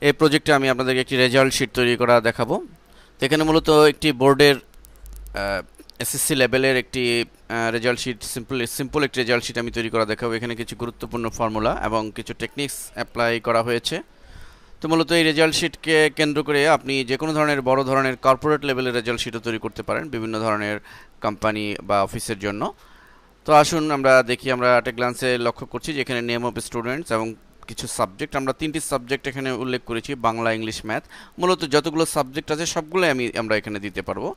এই প্রজেক্টে আমি আপনাদেরকে একটি রেজাল্ট শিট তৈরি করা দেখাবো। তো এখানে মূলত একটি বোর্ডের এসএসসি লেভেলের একটি রেজাল্ট শিট, সিম্পল একটি রেজাল্ট শিট আমি তৈরি করা দেখাবো। এখানে কিছু গুরুত্বপূর্ণ ফর্মুলা এবং কিছু টেকনিক্স অ্যাপ্লাই করা হয়েছে। তো মূলত এই রেজাল্ট শিটকে কেন্দ্র করে আপনি যে কোনো ধরনের বড় ধরনের কর্পোরেট লেভেলের রেজাল্ট শিটও তৈরি করতে পারেন বিভিন্ন ধরনের কোম্পানি বা অফিসের জন্য। তো আসুন আমরা দেখি, আমরা একটা গ্লান্সে লক্ষ্য করছি যে এখানে নেম অফ স্টুডেন্টস এবং কিছু সাবজেক্ট, আমরা তিনটি সাবজেক্ট এখানে উল্লেখ করেছি, বাংলা, ইংলিশ, ম্যাথ। মূলত যতগুলো সাবজেক্ট আছে সবগুলোই আমরা এখানে দিতে পারবো।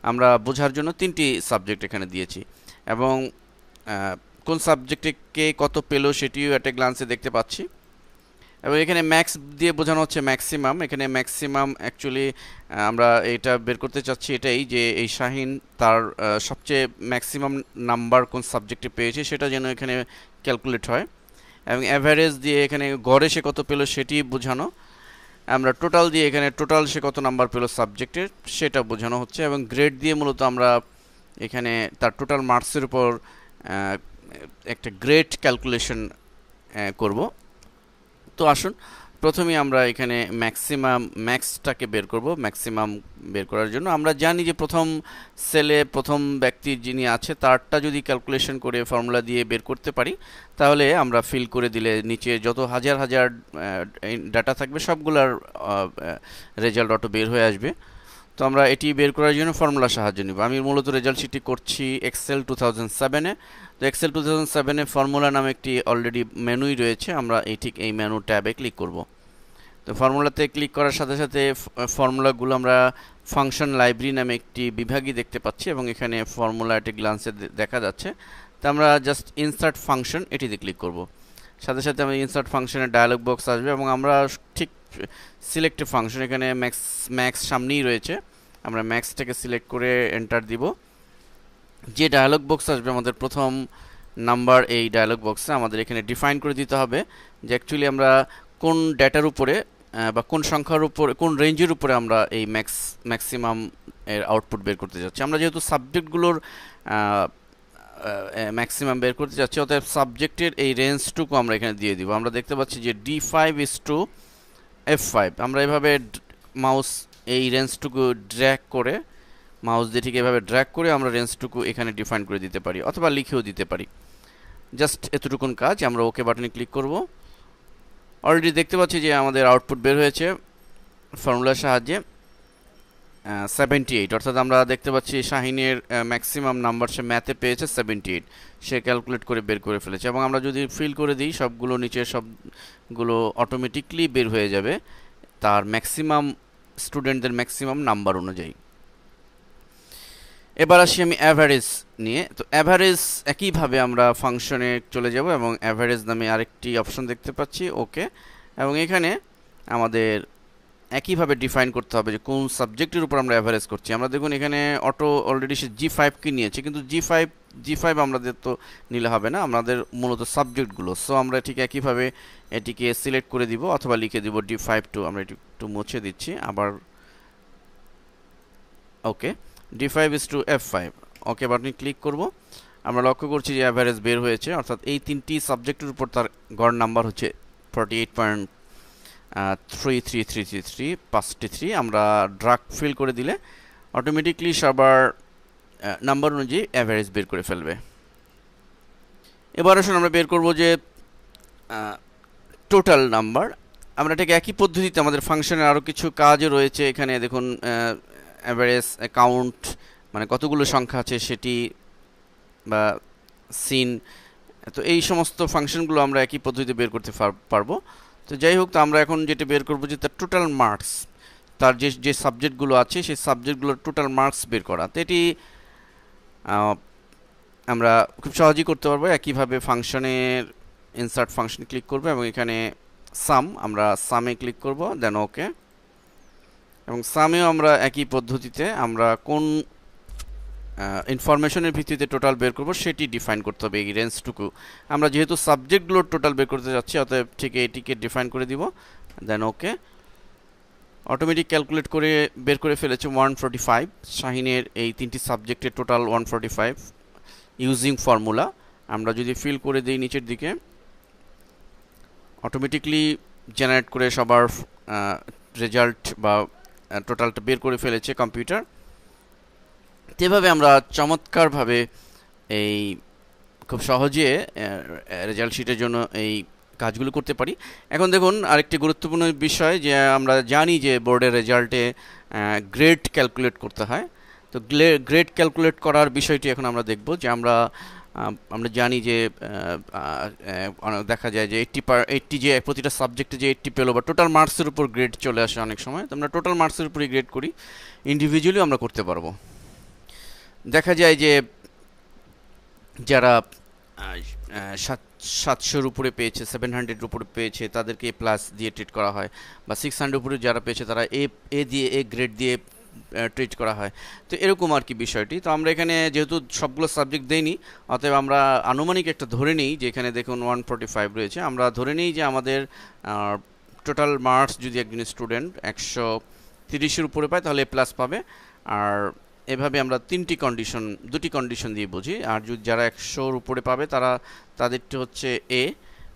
আমরা বোঝার জন্য তিনটি সাবজেক্ট এখানে দিয়েছি এবং কোন সাবজেক্টে কে কত পেলো সেটিও একটা গ্লান্সে দেখতে পাচ্ছি। এবং এখানে ম্যাক্স দিয়ে বোঝানো হচ্ছে ম্যাক্সিমাম। এখানে ম্যাক্সিমাম অ্যাকচুয়ালি আমরা এটা বের করতে চাচ্ছি এটাই যে এই শাহিন তার সবচেয়ে ম্যাক্সিমাম নাম্বার কোন সাবজেক্টে পেয়েছে সেটা যেন এখানে ক্যালকুলেট হয়। এবং অ্যাভারেজ দিয়ে এখানে গড়ে সে কত পেলো সেটি বোঝানো। আমরা টোটাল দিয়ে এখানে টোটাল সে কত নাম্বার পেলো সাবজেক্টের সেটা বোঝানো হচ্ছে। এবং গ্রেড দিয়ে মূলত আমরা এখানে তার টোটাল মার্কসের উপর একটা গ্রেড ক্যালকুলেশন করব। তো আসুন প্রথমে আমরা এখানে ম্যাক্সটাকে বের করব। ম্যাক্সিমাম বের করার জন্য আমরা জানি যে প্রথম সেলে প্রথম ব্যক্তি যিনি আছে তারটা যদি ক্যালকুলেশন করে ফর্মুলা দিয়ে বের করতে পারি তাহলে আমরা ফিল করে দিলে নিচে যত হাজার হাজার ডাটা থাকবে সবগুলোর রেজাল্ট অটো বের হয়ে আসবে। তো আমরা এটি বের করার জন্য ফর্মুলা সাহায্য নিব। আমি মূলত রেজাল্ট শিটটি করছি এক্সেল 2007-এ। তো এক্সেল 2007-এ ফর্মুলা নামে একটি অলরেডি মেনুই রয়েছে, আমরা এই মেনু ট্যাবে ক্লিক করব। তো ফর্মুলাতে ক্লিক করার সাথে সাথে ফর্মুলাগুলো আমরা ফাংশন লাইব্রেরি নামে একটি বিভাগই দেখতে পাচ্ছি এবং এখানে ফর্মুলা একটি গ্লান্সে দেখা যাচ্ছে। তো আমরা জাস্ট ইনসার্ট ফাংশন এটিতে ক্লিক করব। সাথে সাথে আমি ইনসার্ট ফাংশনের ডায়ালগ বক্স আসবে এবং আমরা ঠিক সিলেক্ট ফাংশন, এখানে ম্যাক্স সামনেই রয়েছে, আমরা ম্যাক্সটাকে সিলেক্ট করে এন্টার দিব। যে ডায়ালগ বক্স আসবে আমাদের প্রথম নাম্বার, এই ডায়ালগ বক্সে আমাদের এখানে ডিফাইন করে দিতে হবে যে অ্যাকচুয়ালি আমরা কোন ডেটার উপরে বা কোন সংখ্যার উপরে, কোন রেঞ্জের উপরে আমরা এই ম্যাক্সিমাম এর আউটপুট বের করতে যাচ্ছি। আমরা যেহেতু সাবজেক্টগুলোর ম্যাক্সিমাম বের করতে যাচ্ছি অতএব সাবজেক্টের এই রেঞ্জটুকু আমরা এখানে দিয়ে দিব। আমরা দেখতে পাচ্ছি যে D5:F5। আমরা এভাবে মাউস এই রেঞ্জটুকু ড্র্যাগ করে, মাউস দিয়ে ঠিক এভাবে ড্র্যাগ করে আমরা রেঞ্জটুকু এখানে ডিফাইন করে দিতে পারি অথবা লিখেও দিতে পারি। জাস্ট এতটুকুন কাজ। আমরা ওকে বাটনে ক্লিক করব। অলরেডি দেখতে পাচ্ছি যে আমাদের আউটপুট বের হয়েছে ফর্মুলার সাহায্যে 78। অর্থাৎ আমরা দেখতে পাচ্ছি শাহিনের ম্যাক্সিমাম নাম্বার সে ম্যাথে পেয়েছে 78, সে ক্যালকুলেট করে বের করে ফেলেছে। এবং আমরা যদি ফিল করে দিই সবগুলো নিচের সবগুলো অটোমেটিকলি বের হয়ে যাবে তার ম্যাক্সিমাম, স্টুডেন্টদের ম্যাক্সিমাম নাম্বার অনুযায়ী। এবার আসি আমি অ্যাভারেজ নিয়ে। তো অ্যাভারেজ একইভাবে আমরা ফাংশনে চলে যাব এবং অ্যাভারেজ নামে আরেকটি অপশন দেখতে পাচ্ছি, ওকে। এবং এখানে আমাদের একইভাবে ডিফাইন করতে হবে যে কোন সাবজেক্টের উপর আমরা অ্যাভারেজ করছি। আমরা দেখুন এখানে অটো অলরেডি সে G5 নিয়েছে, কিন্তু G5 আমাদের তো নিলে হবে না, আমাদের মূলত সাবজেক্টগুলো। সো আমরা ঠিক একইভাবে এটিকে সিলেক্ট করে দিব অথবা লিখে দিব D5 আমরা এটি একটু মুছে দিচ্ছি আবার, ওকে। D5:F5, ওকে বাটনে ক্লিক করব। আমরা লক্ষ্য করছি যে অ্যাভারেজ বের হয়েছে, অর্থাৎ এই তিনটি সাবজেক্টের উপর তার গড় নাম্বার হচ্ছে 48.33333 আমরা ড্রাগ ফিল করে দিলে অটোমেটিকলি সবার নাম্বার অনুযায়ী অ্যাভারেজ বের করে ফেলবে। এবার আসুন আমরা বের করব যে টোটাল নাম্বার। আমরা ঠিক একই পদ্ধতিতে আমাদের ফাংশনে আরও কিছু কাজও রয়েছে। এখানে দেখুন অ্যাভারেজ কাউন্ট, মানে কতগুলো সংখ্যা আছে সেটি, বা সিন। তো এই সমস্ত ফাংশনগুলো আমরা একই পদ্ধতিতে বের করতে পারবো। তো যাই হোক, তো আমরা এখন যেটা বের করবো যে তার টোটাল মার্কস, তার যে সাবজেক্টগুলো আছে সেই সাবজেক্টগুলোর টোটাল মার্কস বের করা। তো এটি আমরা খুব সহজেই করতে পারবো। একইভাবে ফাংশনের ইনসার্ট ফাংশন ক্লিক করবো এবং এখানে সাম, আমরা সামে ক্লিক করব, দেন ওকে। এবং সামেও আমরা একই পদ্ধতিতে আমরা কোন ইনফরমেশনের ভিত্তিতে টোটাল বের করব সেটি ডিফাইন করতে হবে। এই রেঞ্জটুকু আমরা যেহেতু সাবজেক্টগুলোর টোটাল বের করতে যাচ্ছি অতএব ঠিক এটিকে ডিফাইন করে দিব, দেন ওকে। অটোমেটিক ক্যালকুলেট করে বের করে ফেলেছে 145। শাহিনের এই তিনটি সাবজেক্টের টোটাল 145 ইউজিং ফর্মুলা। আমরা যদি ফিল করে দিই নিচের দিকে অটোমেটিকলি জেনারেট করে সবার রেজাল্ট বা টোটালটা বের করে ফেলেছে কম্পিউটার। এভাবে আমরা চমৎকারভাবে এই খুব সহজে রেজাল্ট শিটের জন্য এই কাজগুলো করতে পারি। এখন দেখুন আরেকটি গুরুত্বপূর্ণ বিষয় যে আমরা জানি যে বোর্ডের রেজাল্টে গ্রেড ক্যালকুলেট করতে হয়। তো গ্রেড ক্যালকুলেট করার বিষয়টি এখন আমরা দেখব যে আমরা জানি যে দেখা যায় যে 80 যে প্রতিটা সাবজেক্টে যে 80 পেলো বা টোটাল মার্কসের উপর গ্রেড চলে আসে অনেক সময়। তো আমরা টোটাল মার্কসের উপরই গ্রেড করি, ইন্ডিভিজুয়ালি আমরা করতে পারবো। দেখা যায় যে যারা 700-র উপরে পেয়েছে, 700-এর উপরে পেয়েছে, তাদেরকে এ প্লাস দিয়ে ট্রিট করা হয়, বা 600 উপরে যারা পেয়েছে তারা এ গ্রেড দিয়ে ট্রিট করা হয়। তো এরকম আর কি বিষয়টি। তো আমরা এখানে যেহেতু সবগুলো সাবজেক্ট দেইনি, অতএব আমরা আনুমানিক একটা ধরে নিই যে এখানে দেখুন 145 রয়েছে। আমরা ধরে নিই যে আমাদের টোটাল মার্কস যদি একজন স্টুডেন্ট 130-এর উপরে পায় তাহলে এ প্লাস পাবে। আর এভাবে আমরা দুটি কন্ডিশন দিয়ে বুঝি। আর যদি যারা 100-র উপরে পাবে তাদেরটা হচ্ছে এ,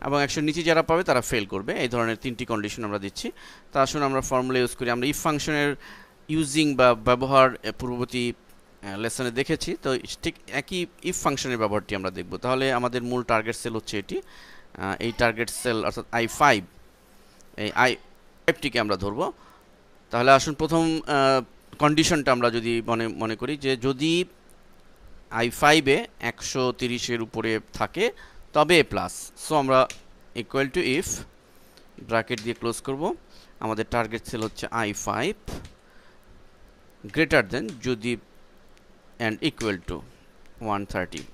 এবং 100-র নিচে যারা পাবে তারা ফেল করবে। এই ধরনের 3টি কন্ডিশন আমরা দিচ্ছি। তা আসুন আমরা ফর্মুলা ইউজ করি। আমরা ইফ ফাংশনের ইউজিং বা ব্যবহার পূর্ববর্তী লেসনে দেখেছি, তো ঠিক একই ইফ ফাংশনের ব্যবহারটি আমরা দেখব। তাহলে আমাদের মূল টার্গেট সেল হচ্ছে এটি, এই টার্গেট সেল অর্থাৎ I5, এই I5টিকে আমরা ধরব। তাহলে আসুন প্রথম কন্ডিশনটা আমরা যদি মনে করি যে যদি I5-এ 130-এর উপরে থাকে তবে এ প্লাস। সো আমরা ইকুয়াল টু ইফ ব্র্যাকেট দিয়ে ক্লোজ করব, আমাদের টার্গেট সেল হচ্ছে I5 গ্রেটার দেন যদি অ্যান্ড ইকুয়াল টু 130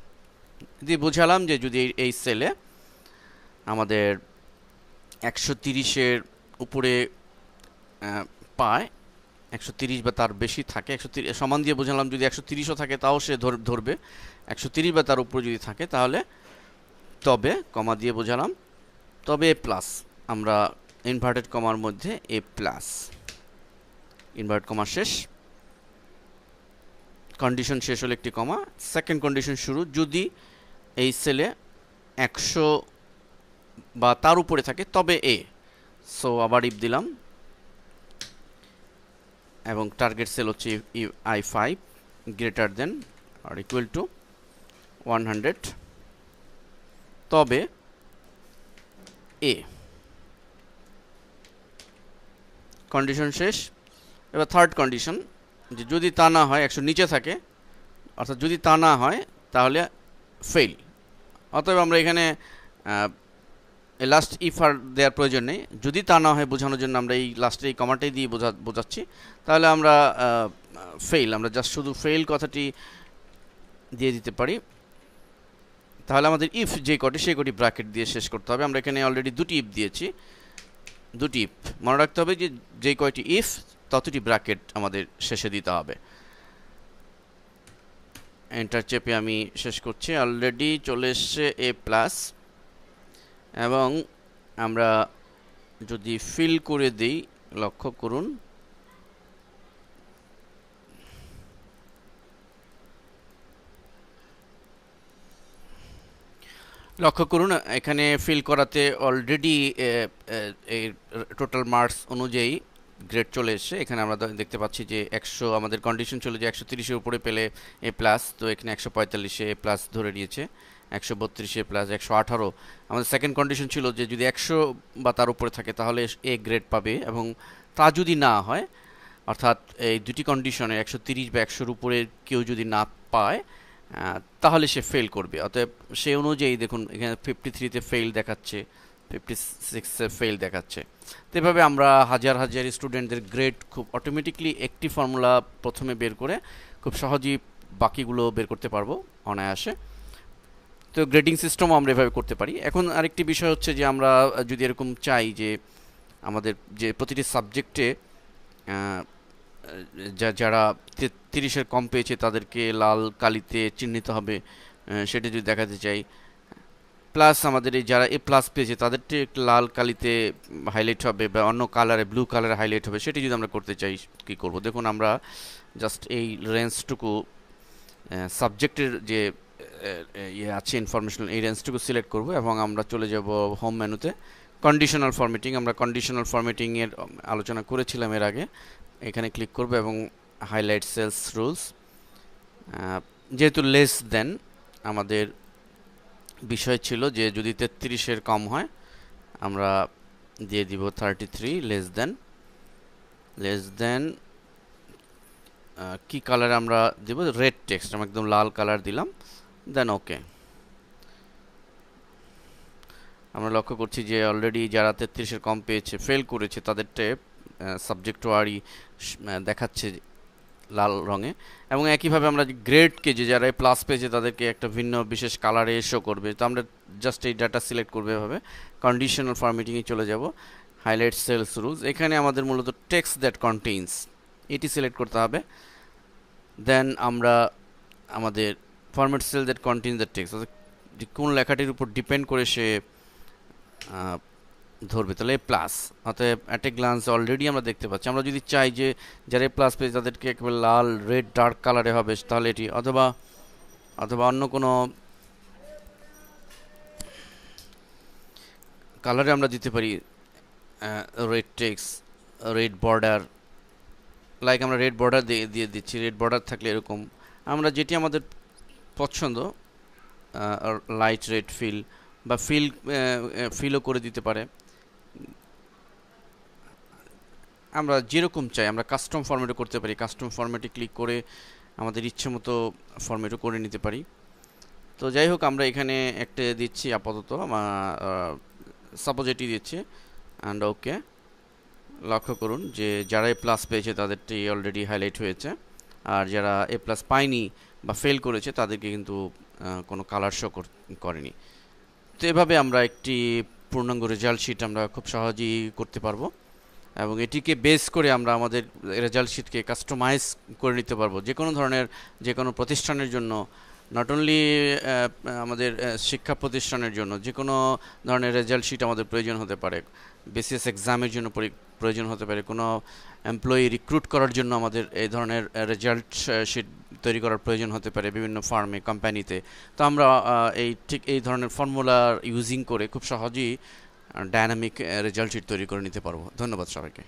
দিয়ে বোঝালাম যে যদি এই সেলে আমাদের 130-এর উপরে পায়, 130 বা তার বেশি থাকে, 130 সমান দিয়ে বোঝালাম যদি 130ও থাকে তাও সে ধরবে, 130 বা তার উপরে যদি থাকে তাহলে তবে কমা দিয়ে বোঝালাম তবে এ প্লাস, আমরা ইনভার্টেড কমার মধ্যে এ প্লাস, ইনভার্ট কমা শেষ, কন্ডিশন শেষ হলে একটি কমা, সেকেন্ড কন্ডিশন শুরু, যদি এই সেলে 100 বা তার উপরে থাকে তবে এ। সো আবার ইফ দিলাম এবং টার্গেট সেল হচ্ছে I5 greater than or equal to 100 তবে এ। কন্ডিশন শেষ। এবার থার্ড কন্ডিশন, যে যদি তা না হয় 100 নিচে থাকে, অর্থাৎ যদি তা না হয় তাহলে ফেল। অতএব আমরা এখানে লাস্ট ইফ আর দেওয়ার প্রয়োজন নেই, যদি তা না হয় বোঝানোর জন্য আমরা এই লাস্টে এই কমাটাই দিয়ে বোঝাচ্ছি। তাহলে আমরা ফেল, আমরা জাস্ট শুধু ফেল কথাটি দিয়ে দিতে পারি। তাহলে আমাদের ইফ যে কটি সেই কটি ব্র্যাকেট দিয়ে শেষ করতে হবে। আমরা এখানে অলরেডি দুটি ইফ দিয়েছি, দুটি ইফ মনে রাখতে হবে যে যে কয়টি ইফ ততটি ব্র্যাকেট আমাদের শেষে দিতে হবে। এন্টার চেপে আমি শেষ করছি। অলরেডি চলে এসছে এ প্লাস, এবং আমরা যদি ফিল করে দিই, লক্ষ্য করুন এখানে ফিল করাতে অলরেডি এই টোটাল মার্কস অনুযায়ী গ্রেড চলে এসছে। এখানে আমরা দেখতে পাচ্ছি যে 100 আমাদের কন্ডিশন ছিল যে 130-এর উপরে পেলে এ প্লাস, তো এখানে 145-এ এ প্লাস ধরে নিয়েছে, 132-এ প্লাস, 118 আমাদের সেকেন্ড কন্ডিশন ছিল যে যদি 100 বা তার উপরে থাকে তাহলে এ গ্রেড পাবে, এবং তা যদি না হয়, অর্থাৎ এই দুটি কন্ডিশনে 130 বা 100-এর উপরে কেউ যদি না পায় তাহলে সে ফেল করবে। অতএব সেই অনুযায়ী দেখুন এখানে 53-তে ফেল দেখাচ্ছে, 56-এ ফেল দেখাচ্ছে। তো এভাবে আমরা হাজার হাজার স্টুডেন্টদের গ্রেড খুব অটোমেটিকলি একটি ফর্মুলা প্রথমে বের করে খুব সহজেই বাকিগুলো বের করতে পারবো অনায়াসে। তো গ্রেডিং সিস্টেমও আমরা এভাবে করতে পারি। এখন আরেকটি বিষয় হচ্ছে যে আমরা যদি এরকম চাই যে আমাদের যে প্রতিটি সাবজেক্টে যারা 30-এর কম পেয়েছে তাদেরকে লাল কালিতে চিহ্নিত হবে, সেটা যদি দেখাতে চাই, প্লাস আমাদের এই যারা এ প্লাস পেয়েছে তাদেরটি একটু লাল কালিতে হাইলাইট হবে বা অন্য কালারে ব্লু কালারে হাইলাইট হবে, সেটি যদি আমরা করতে চাই কী করব? দেখুন আমরা জাস্ট এই রেঞ্জটুকু সাবজেক্টের যে ইয়ে আছে ইনফরমেশনাল, এই রেঞ্জটুকু সিলেক্ট করব এবং আমরা চলে যাব হোম মেনুতে, কন্ডিশনাল ফরম্যাটিং, আমরা কন্ডিশনাল ফরম্যাটিংয়ের আলোচনা করেছিলাম এর আগে। এখানে ক্লিক করব এবং হাইলাইট সেলস রুলস, যেহেতু লেস দেন আমাদের বিষয় ছিল যে যদি 33-এর কম হয় আমরা দিয়ে দিব 33, লেস দেন কি কালার আমরা দিব, রেড টেক্সট, আমরা একদম লাল কালার দিলাম, দেন ওকে। আমরা লক্ষ্য করছি যে অলরেডি যারা 33-এর কম পেয়েছে, ফেল করেছে, তাদেরটা সাবজেক্ট ওয়ারি দেখাচ্ছে লাল রঙে। এবং একইভাবে আমরা গ্রেডকে, যে যারা প্লাস পেয়েছে তাদেরকে একটা ভিন্ন বিশেষ কালারে শো করবে। তো আমরা জাস্ট এই ডাটা সিলেক্ট করবে এভাবে, কন্ডিশনাল ফরম্যাটিংয়ে চলে যাব, হাইলাইট সেলস রুলস, এখানে আমাদের মূলত টেক্সট দ্যাট কন্টেইনস এটি সিলেক্ট করতে হবে। দেন আমরা আমাদের format sell that contains the text, কোন লেখাটির উপর ডিপেন্ড করে সে ধরবে, তাহলে প্লাস, অতএব অ্যাট এ গ্লান্স অলরেডি আমরা দেখতে পাচ্ছি। আমরা যদি চাই যে যারা প্লাস পেয়েছে তাদেরকে একেবারে লাল, রেড, ডার্ক কালারে হবে, তাহলে এটি, অথবা অন্য কোনো কালারে আমরা দিতে পারি, red text, red border, like আমরা রেড বর্ডার দিয়ে দিচ্ছি। রেড বর্ডার থাকলে এরকম, আমরা যেটি আমাদের পছন্দ, লাইট রেড ফিল বা ফিলও করে দিতে পারে। আমরা যেরকম চাই আমরা কাস্টম ফরম্যাটও করতে পারি, কাস্টম ফরম্যাটে ক্লিক করে আমাদের ইচ্ছে মতো ফরম্যাটও করে নিতে পারি। তো যাই হোক, আমরা এখানে একটা দিচ্ছি আপাতত, সাপোজ এটি দিচ্ছি, অ্যান্ড ওকে। লক্ষ্য করুন যে যারা এ প্লাস পেয়েছে তাদেরটি অলরেডি হাইলাইট হয়েছে, আর যারা এ প্লাস পায়নি বা ফেল করেছে তাদেরকে কিন্তু কোনো কালার শো করেনি। তো এভাবে আমরা একটি পূর্ণাঙ্গ রেজাল্ট শিট আমরা খুব সহজেই করতে পারবো, এবং এটিকে বেস করে আমরা আমাদের রেজাল্ট শিটকে কাস্টমাইজ করে নিতে পারবো যে কোনো ধরনের, যে কোনো প্রতিষ্ঠানের জন্য, নট অনলি আমাদের শিক্ষা প্রতিষ্ঠানের জন্য, যে কোনো ধরনের রেজাল্ট শিট আমাদের প্রয়োজন হতে পারে। বিসিএস এক্সামের জন্য প্রয়োজন হতে পারে, কোনো এমপ্লয়ি রিক্রুট করার জন্য আমাদের এই ধরনের রেজাল্ট শিট তৈরি করার প্রয়োজন হতে পারে বিভিন্ন ফার্মে, কোম্পানিতে। তো আমরা ঠিক এই ধরনের ফর্মুলা ইউজিং করে খুব সহজেই ডায়নামিক রেজাল্ট শিট তৈরি করে নিতে পারবো। ধন্যবাদ সবাইকে।